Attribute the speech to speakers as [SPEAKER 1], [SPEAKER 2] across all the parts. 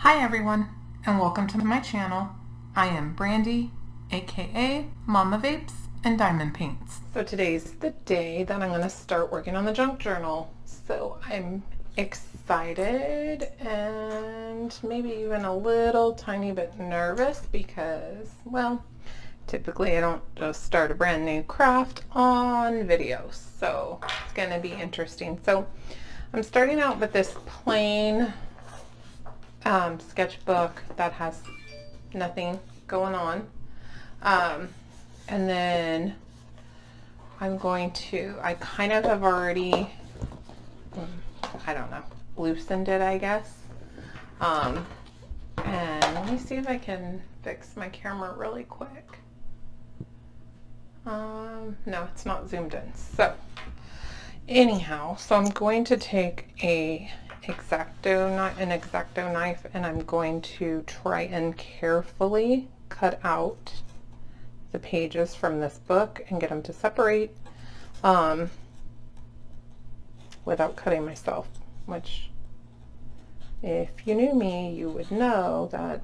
[SPEAKER 1] Hi everyone, and welcome to my channel. I am Brandy, aka Mama Vapes and Diamond Paints. So today's the day that I'm going to start working on the junk journal. So I'm excited and maybe even a little tiny bit nervous because, well, typically I don't just start a brand new craft on video. So it's going to be interesting. So I'm starting out with this plain sketchbook that has nothing going on, and then I'm going to, I kind of have already, I don't know, loosened it, I guess, and let me see if I can fix my camera really quick. No, it's not zoomed in. So anyhow, so I'm going to take an X-Acto knife, and I'm going to try and carefully cut out the pages from this book and get them to separate without cutting myself, which if you knew me, you would know that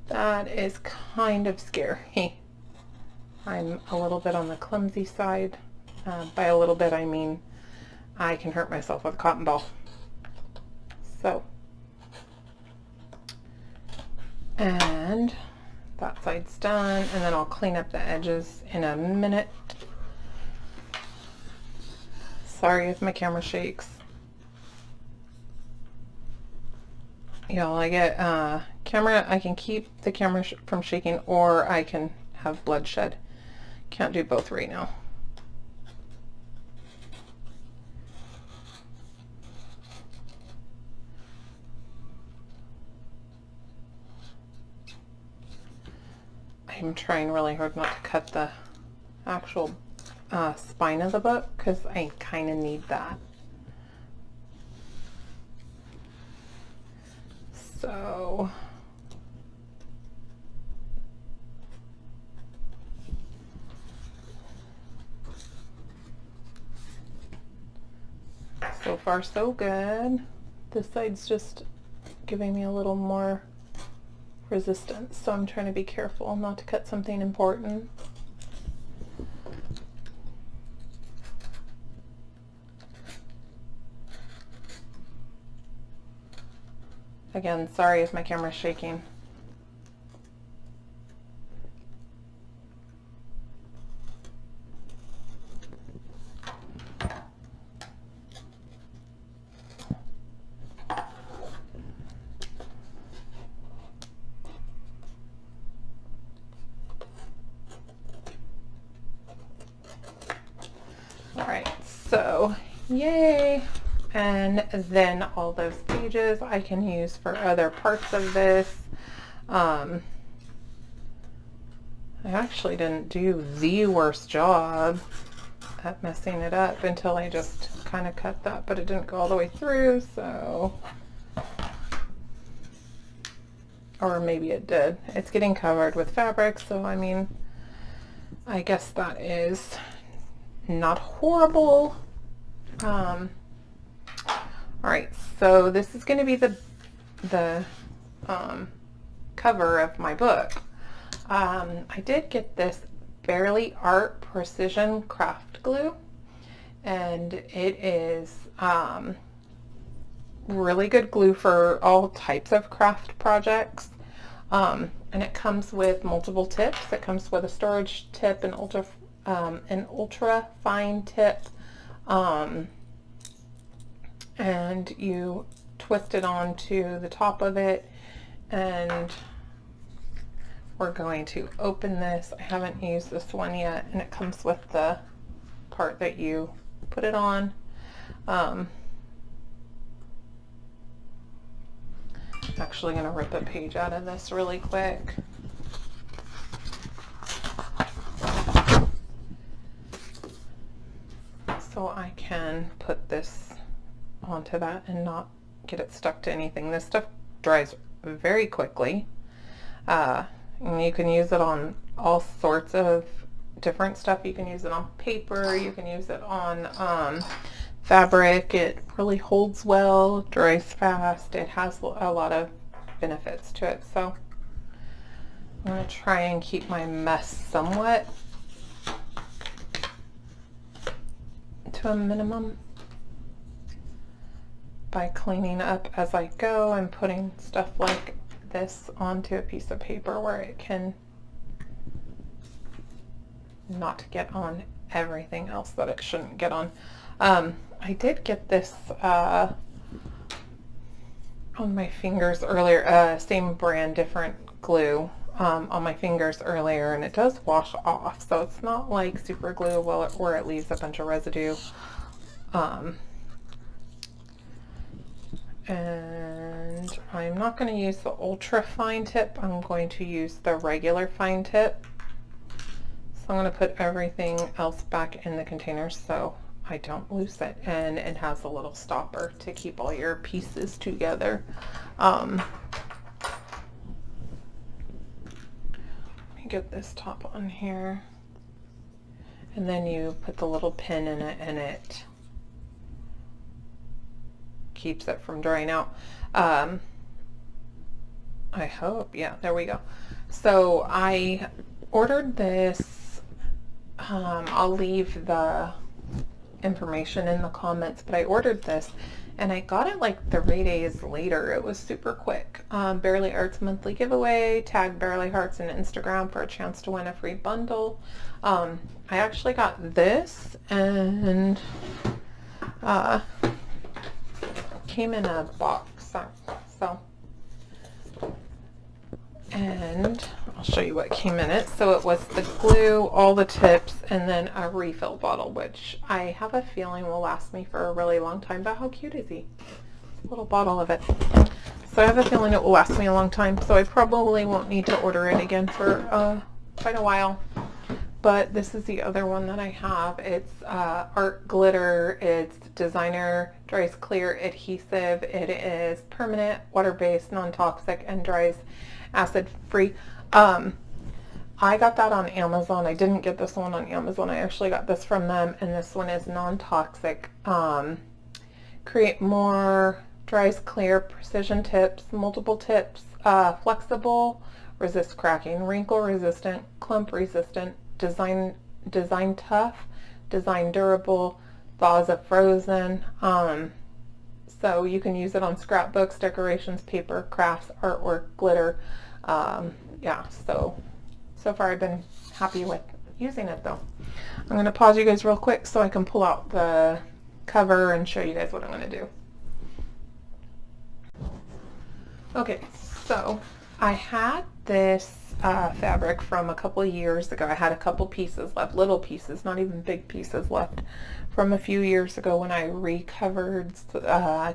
[SPEAKER 1] that is kind of scary. I'm a little bit on the clumsy side. By a little bit, I mean I can hurt myself with a cotton ball. So, and that side's done, and then I'll clean up the edges in a minute. Sorry if my camera shakes. Y'all, I get camera, I can keep the camera from shaking, or I can have bloodshed. Can't do both right now. I'm trying really hard not to cut the actual spine of the book because I kind of need that. So far so good. This side's just giving me a little more resistance, so I'm trying to be careful not to cut something important. Again, sorry if my camera's shaking. Alright, so yay! And then all those pages I can use for other parts of this. I actually didn't do the worst job at messing it up until I just kind of cut that, but it didn't go all the way through, so, or maybe it did. It's getting covered with fabric, so I mean, I guess that is not horrible. All right, so this is going to be the cover of my book. I did get this Barely Art Precision Craft Glue, and it is really good glue for all types of craft projects. And it comes with multiple tips. It comes with a storage tip, an ultra fine tip, and you twist it onto the top of it, and we're going to open this. I haven't used this one yet, and it comes with the part that you put it on. I'm actually going to rip a page out of this really quick. So I can put this onto that and not get it stuck to anything. This stuff dries very quickly. And you can use it on all sorts of different stuff. You can use it on paper, you can use it on fabric. It really holds well, dries fast. It has a lot of benefits to it. So I'm going to try and keep my mess somewhat to a minimum by cleaning up as I go and putting stuff like this onto a piece of paper where it can not get on everything else that it shouldn't get on. I did get this on my fingers earlier, same brand, different glue on my fingers earlier, and it does wash off, so it's not like super glue where it leaves a bunch of residue. And I'm not going to use the ultra fine tip. I'm going to use the regular fine tip. So I'm going to put everything else back in the container so I don't lose it. And it has a little stopper to keep all your pieces together. Let me get this top on here. And then you put the little pin in it, and it keeps it from drying out. I hope, yeah, there we go. So I ordered this. I'll leave the information in the comments, but I ordered this and I got it like 3 days later. It was super quick. Barely Arts monthly giveaway. Tag Barely Hearts on Instagram for a chance to win a free bundle. I actually got this, and came in a box, so, and I'll show you what came in it. So it was the glue, all the tips, and then a refill bottle, which I have a feeling will last me for a really long time. But how cute is he? A little bottle of it. So I have a feeling it will last me a long time, so I probably won't need to order it again for quite a while. But this is the other one that I have. It's art glitter. It's designer, dries clear adhesive. It is permanent, water-based, non-toxic, and dries acid-free. I got that on Amazon. I didn't get this one on Amazon. I actually got this from them, and this one is non-toxic. Create more, dries clear, precision tips, multiple tips, flexible, resist cracking, wrinkle resistant, clump resistant, design tough, design durable, thaws if frozen. So you can use it on scrapbooks, decorations, paper, crafts, artwork, glitter. Yeah, so far I've been happy with using it though. I'm going to pause you guys real quick so I can pull out the cover and show you guys what I'm going to do. Okay, so I had this fabric from a couple of years ago. I had a couple pieces left, little pieces, not even big pieces left, from a few years ago when I recovered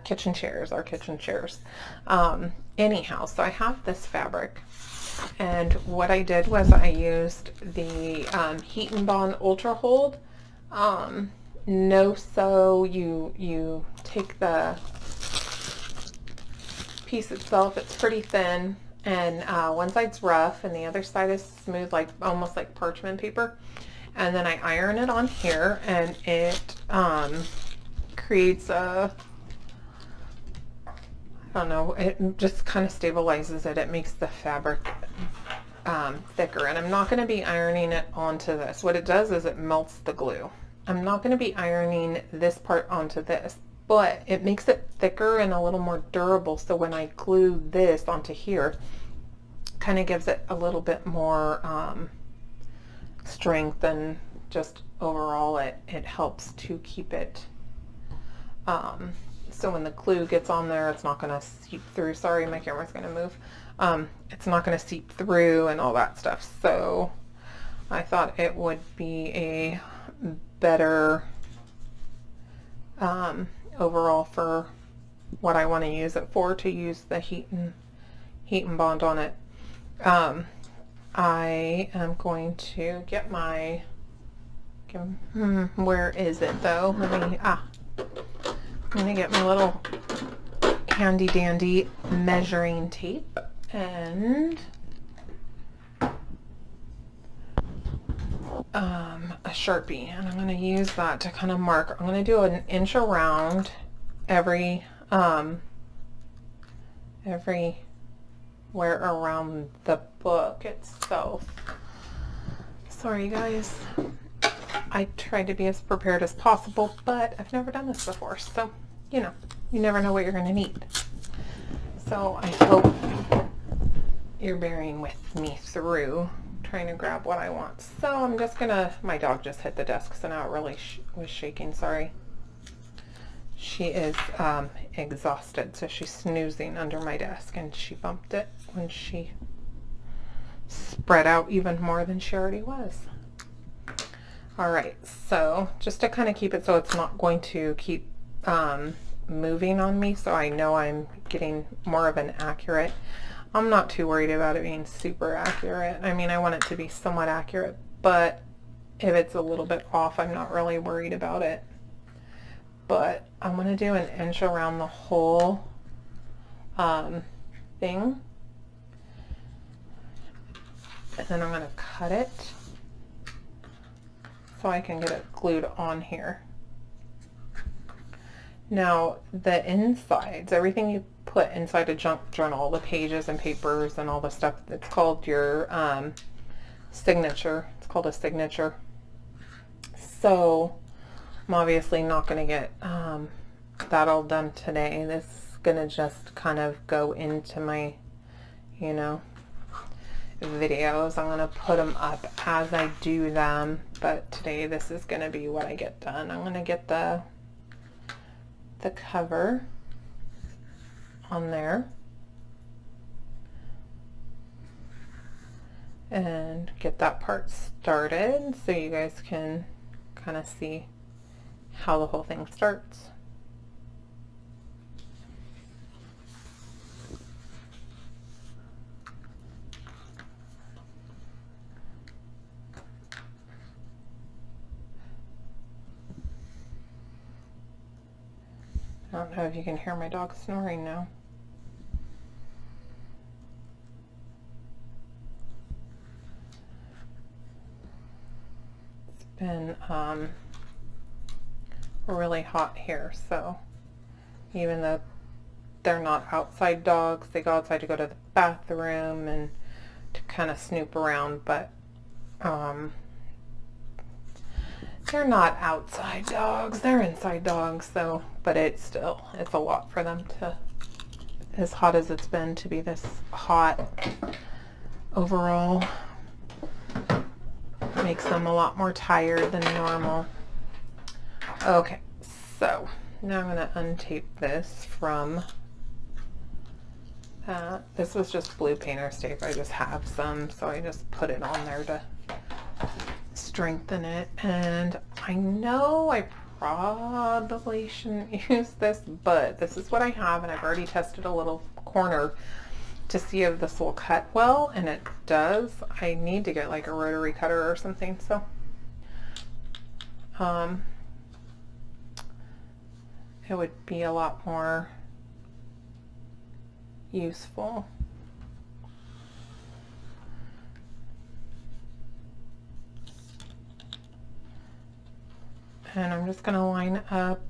[SPEAKER 1] kitchen chairs, our kitchen chairs. Anyhow, so I have this fabric, and what I did was I used the HeatnBond Ultra Hold. So you take the piece itself, it's pretty thin, and one side's rough and the other side is smooth, like almost like parchment paper, and then I iron it on here, and it creates a, I don't know, it just kind of stabilizes it. It makes the fabric thicker, and I'm not going to be ironing it onto this. What it does is it melts the glue. I'm not going to be ironing this part onto this, but it makes it thicker and a little more durable, so when I glue this onto here, kind of gives it a little bit more strength, and just overall it helps to keep it so when the glue gets on there, it's not going to seep through. Sorry, my camera's going to move. It's not going to seep through and all that stuff, so I thought it would be a better overall for what I want to use it for, to use the HeatnBond on it. I am going to get my, where is it though? I'm going to get my little handy dandy measuring tape, and a Sharpie, and I'm going to use that to kind of mark. I'm going to do an inch around everywhere around the book itself. Sorry guys, I tried to be as prepared as possible, but I've never done this before, so you know, you never know what you're going to need. So I hope you're bearing with me through trying to grab what I want. So I'm just gonna, my dog just hit the desk, so now it really was shaking, sorry. She is exhausted, so she's snoozing under my desk, and she bumped it when she spread out even more than she already was. Alright, so just to kind of keep it so it's not going to keep moving on me, so I know I'm getting more of an accurate. I'm not too worried about it being super accurate. I mean, I want it to be somewhat accurate, but if it's a little bit off, I'm not really worried about it. But I'm going to do an inch around the whole thing. And then I'm going to cut it so I can get it glued on here. Now, the insides, everything you put inside a junk journal, the pages and papers and all the stuff, it's called your signature. It's called a signature. So I'm obviously not going to get that all done today. This is going to just kind of go into my, you know, videos. I'm going to put them up as I do them, but today this is going to be what I get done. I'm going to get the cover on there and get that part started so you guys can kind of see how the whole thing starts. I don't know if you can hear my dog snoring now. It's been really hot here, so even though they're not outside dogs, they go outside to go to the bathroom and to kind of snoop around, but they're not outside dogs, they're inside dogs, so, but it's a lot for them to, as hot as it's been, to be this hot overall. Makes them a lot more tired than normal. Okay, so now I'm going to untape this from that. This was just blue painter's tape. I just have some, so I just put it on there to strengthen it. And I know I probably shouldn't use this, but this is what I have, and I've already tested a little corner to see if this will cut well, and it does. I need to get like a rotary cutter or something, so it would be a lot more useful. And I'm just going to line up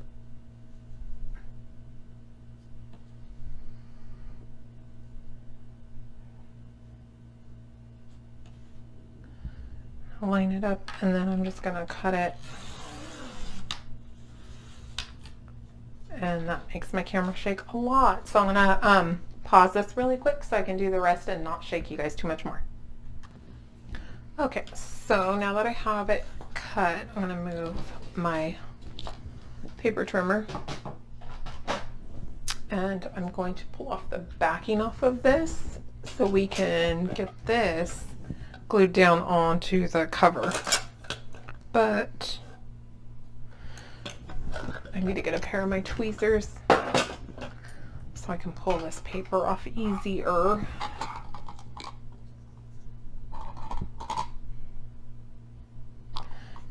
[SPEAKER 1] and then I'm just going to cut it, and that makes my camera shake a lot, so I'm going to pause this really quick so I can do the rest and not shake you guys too much more. Okay, so now that I have it cut, I'm going to move my paper trimmer, and I'm going to pull off the backing off of this so we can get this glued down onto the cover. But I need to get a pair of my tweezers so I can pull this paper off easier.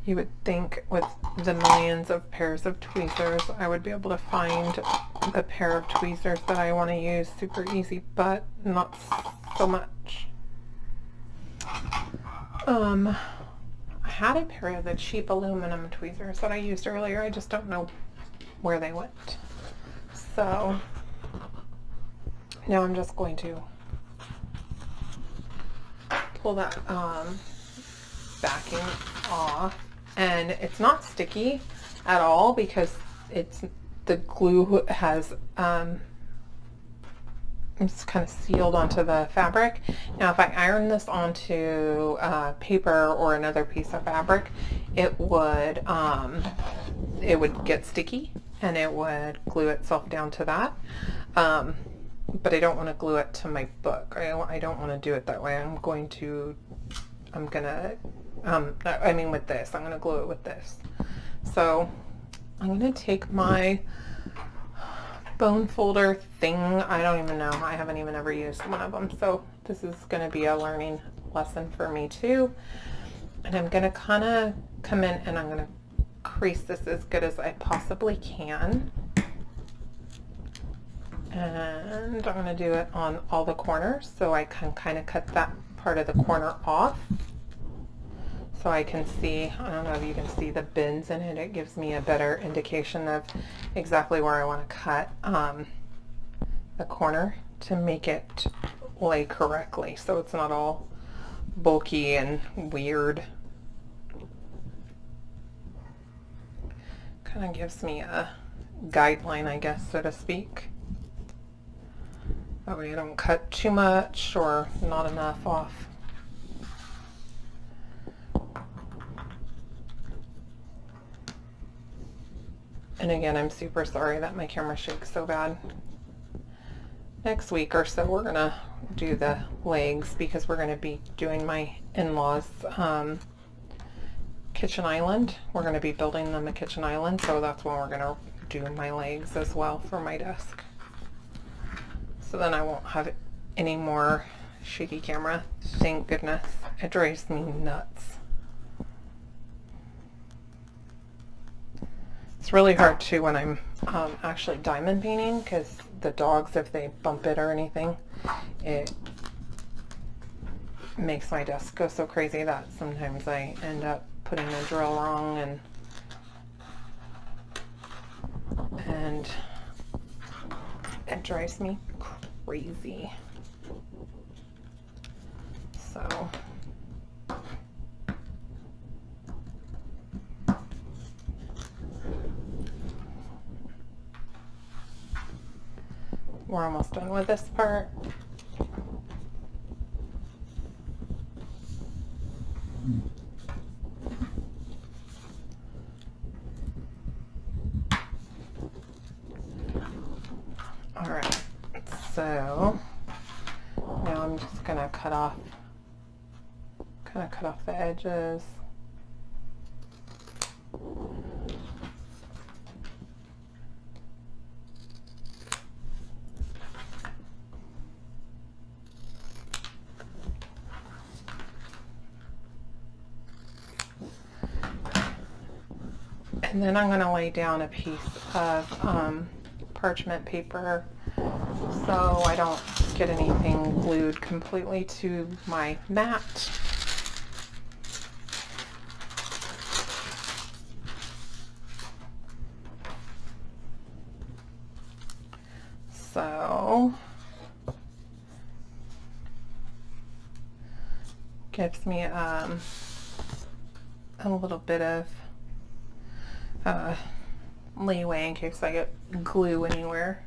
[SPEAKER 1] You would think with the millions of pairs of tweezers I would be able to find the pair of tweezers that I want to use super easy, but not so much. I had a pair of the cheap aluminum tweezers that I used earlier. I just don't know where they went. So now I'm just going to pull that backing off, and it's not sticky at all because the glue has it's kind of sealed onto the fabric. Now if I iron this onto paper or another piece of fabric, it would get sticky and it would glue itself down to that. But I don't want to glue it to my book. I don't want to do it that way. I mean with this, I'm going to glue it with this. So I'm going to take my bone folder thing. I don't even know. I haven't even ever used one of them. So this is going to be a learning lesson for me too. And I'm going to kind of come in and I'm going to crease this as good as I possibly can. And I'm going to do it on all the corners so I can kind of cut that part of the corner off. So I can see, I don't know if you can see the bends in it. It gives me a better indication of exactly where I want to cut the corner to make it lay correctly so it's not all bulky and weird. Kind of gives me a guideline, I guess, so to speak. That way I don't cut too much or not enough off. And again, I'm super sorry that my camera shakes so bad. Next week or so we're gonna do the legs because we're gonna be doing my in-laws kitchen island. We're gonna be building them a kitchen island, so that's when we're gonna do my legs as well for my desk. So then I won't have any more shaky camera. Thank goodness. It drives me nuts. It's really hard too when I'm actually diamond painting because the dogs, if they bump it or anything, it makes my desk go so crazy that sometimes I end up putting the drill wrong and it drives me crazy. So we're almost done with this part. All right, so now I'm just gonna cut off the edges. And then I'm going to lay down a piece of parchment paper so I don't get anything glued completely to my mat. So gives me a little bit of leeway in case I get glue anywhere.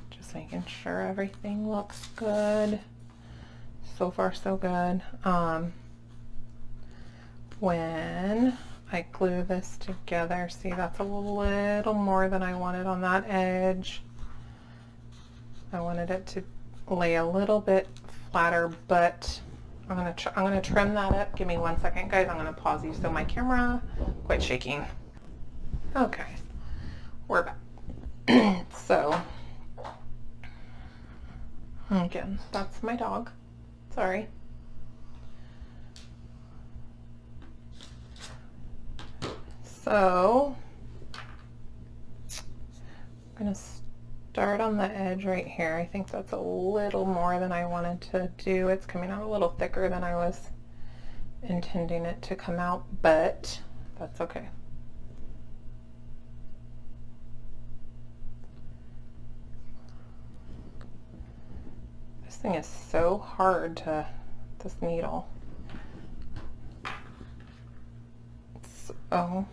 [SPEAKER 1] Just making sure everything looks good. So far so good. When I glue this together, see, that's a little more than I wanted on that edge. I wanted it to lay a little bit flatter, but I'm gonna trim that up. Give me 1 second, guys. I'm gonna pause you so my camera quit shaking. Okay, we're back. So again, that's my dog. Sorry. So I'm gonna start on the edge right here. I think that's a little more than I wanted to do. It's coming out a little thicker than I was intending it to come out, but that's okay. This thing is so hard to, this needle. So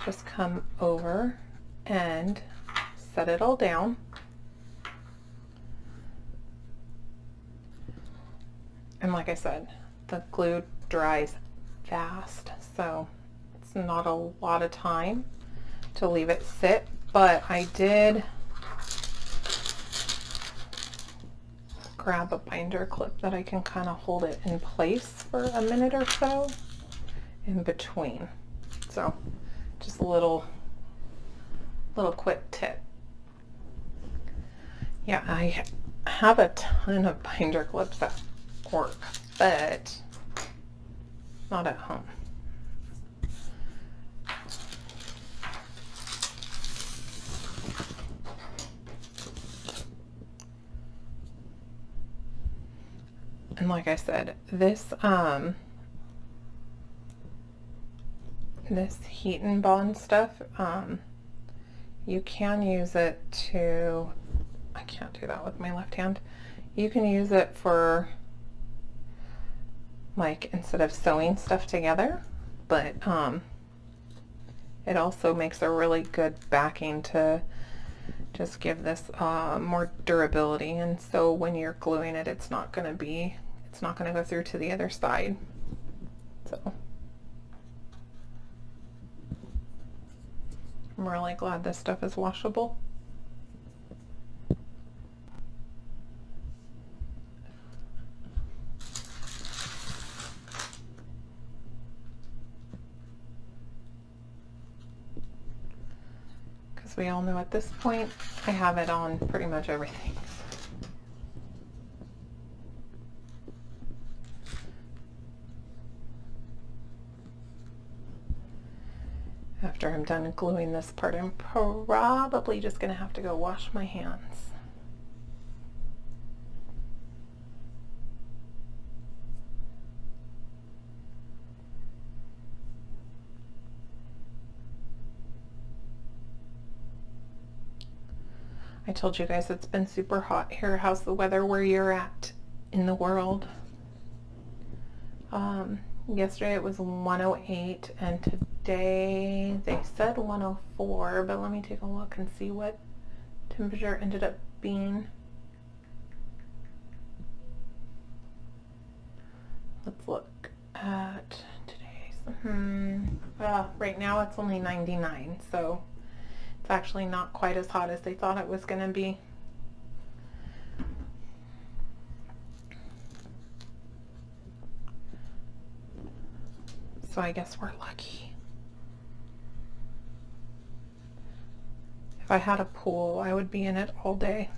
[SPEAKER 1] just come over and set it all down. And like I said, the glue dries fast, so it's not a lot of time to leave it sit, but I did grab a binder clip that I can kind of hold it in place for a minute or so in between. So just a little quick tip. Yeah, I have a ton of binder clips at work, but not at home. And like I said, this this HeatnBond stuff, you can use it to, I can't do that with my left hand. You can use it for, like, instead of sewing stuff together, but it also makes a really good backing to just give this more durability, and so when you're gluing it, it's not going to go through to the other side. So I'm really glad this stuff is washable. Because we all know at this point I have it on pretty much everything. After I'm done gluing this part, I'm probably just going to have to go wash my hands. I told you guys it's been super hot here. How's the weather where you're at in the world? Yesterday it was 108, and today they said 104, but let me take a look and see what temperature ended up being. Let's look at today's. Right now it's only 99, so it's actually not quite as hot as they thought it was going to be. So I guess we're lucky. If I had a pool, I would be in it all day.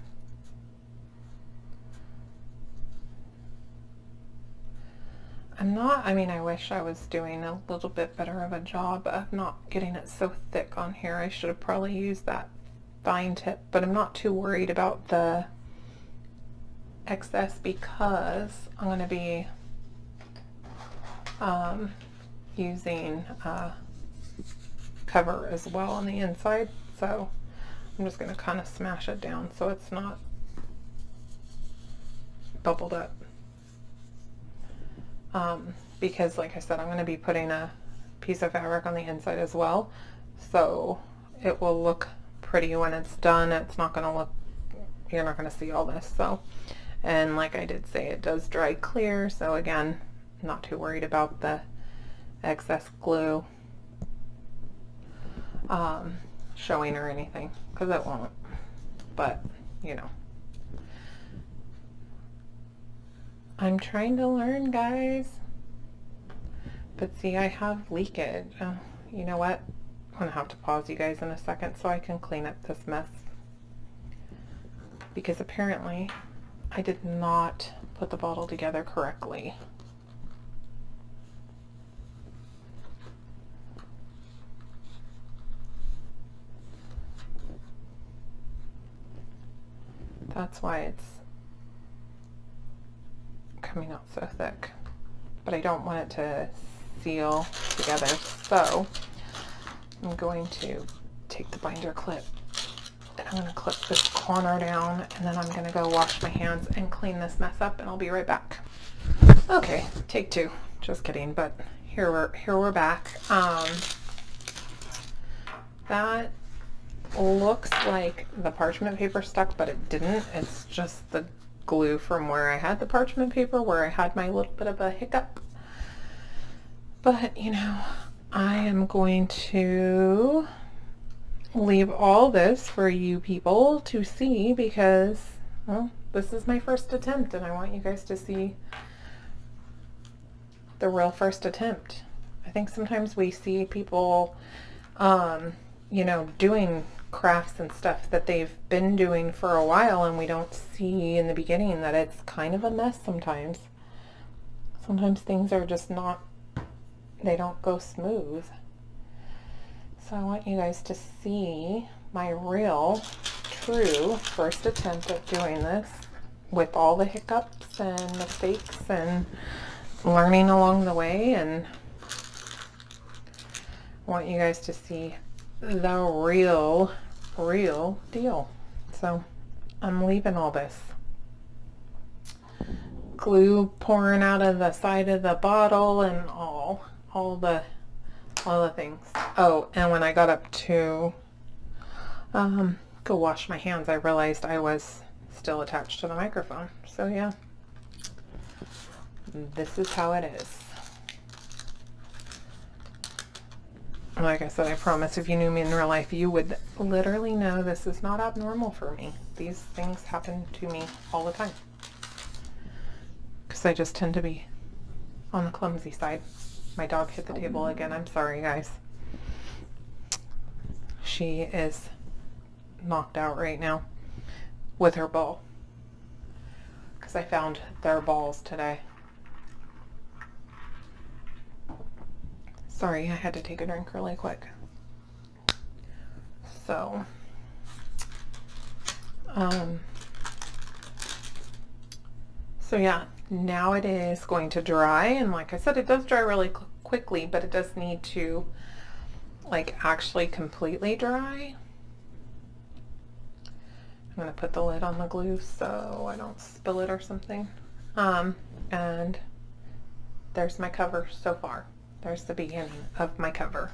[SPEAKER 1] I wish I was doing a little bit better of a job of not getting it so thick on here. I should have probably used that fine tip, but I'm not too worried about the excess because I'm going to be using cover as well on the inside, so I'm just going to kind of smash it down so it's not bubbled up. Because like I said, I'm going to be putting a piece of fabric on the inside as well, so it will look pretty when it's done. It's not going to look, you're not going to see all this. So, and like I did say, it does dry clear, so again, not too worried about the excess glue showing or anything, because it won't, but you know, I'm trying to learn, guys. But see, I have leakage. You know what? I'm gonna have to pause you guys in a second so I can clean up this mess, because apparently I did not put the bottle together correctly. That's why it's coming out so thick. But I don't want it to seal together, so I'm going to take the binder clip and I'm going to clip this corner down, and then I'm going to go wash my hands and clean this mess up, and I'll be right back. Okay, take two. Just kidding, but here we're back. That looks like the parchment paper stuck, but it didn't. It's just the glue from where I had the parchment paper, where I had my little bit of a hiccup. But, you know, I am going to leave all this for you people to see because, well, this is my first attempt, and I want you guys to see the real first attempt. I think sometimes we see people, you know, doing crafts and stuff that they've been doing for a while, and we don't see in the beginning that it's kind of a mess sometimes. Sometimes things are just not, they don't go smooth. So I want you guys to see my real, true first attempt at doing this with all the hiccups and mistakes and learning along the way, and I want you guys to see the real deal. So I'm leaving all this glue pouring out of the side of the bottle and all the things. Oh, and when I got up to go wash my hands, I realized I was still attached to the microphone. So yeah, this is how it is. Like I said, I promise if you knew me in real life, you would literally know this is not abnormal for me. These things happen to me all the time, because I just tend to be on the clumsy side. My dog hit the table again. I'm sorry, guys. She is knocked out right now with her ball, because I found their balls today. Sorry, I had to take a drink really quick. So, yeah, now it is going to dry, and like I said, it does dry really quickly, but it does need to like actually completely dry. I'm going to put the lid on the glue so I don't spill it or something. And there's my cover so far. There's the beginning of my cover.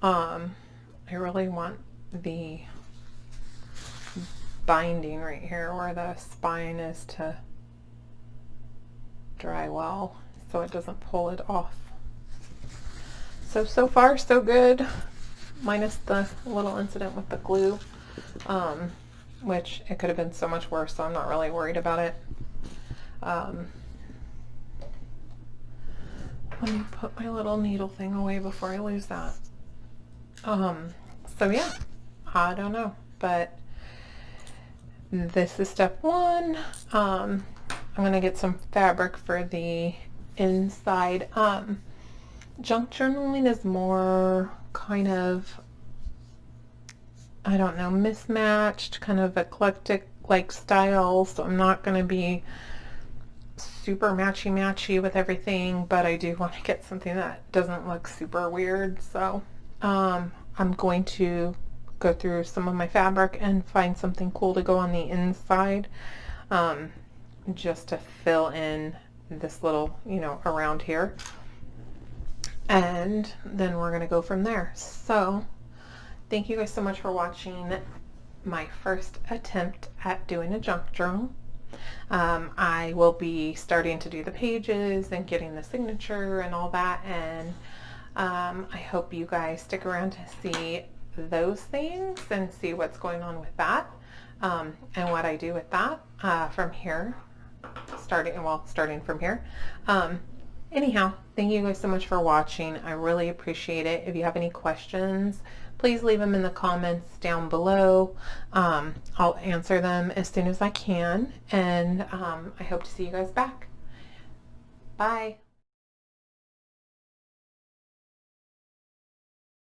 [SPEAKER 1] I really want the binding right here where the spine is to dry well so it doesn't pull it off. So far so good, minus the little incident with the glue, which it could have been so much worse, so I'm not really worried about it. Let me put my little needle thing away before I lose that. So yeah, I don't know, but this is step one. I'm gonna get some fabric for the inside. Junk journaling is more kind of, I don't know, mismatched, kind of eclectic like style, so I'm not gonna be super matchy with everything, but I do want to get something that doesn't look super weird. So I'm going to go through some of my fabric and find something cool to go on the inside, just to fill in this little, you know, around here, and then we're gonna go from there. So thank you guys so much for watching my first attempt at doing a junk journal. I will be starting to do the pages and getting the signature and all that, and I hope you guys stick around to see those things and see what's going on with that, and what I do with that from here, starting from here. Anyhow, thank you guys so much for watching. I really appreciate it. If you have any questions, please leave them in the comments down below. I'll answer them as soon as I can, and I hope to see you guys back. Bye.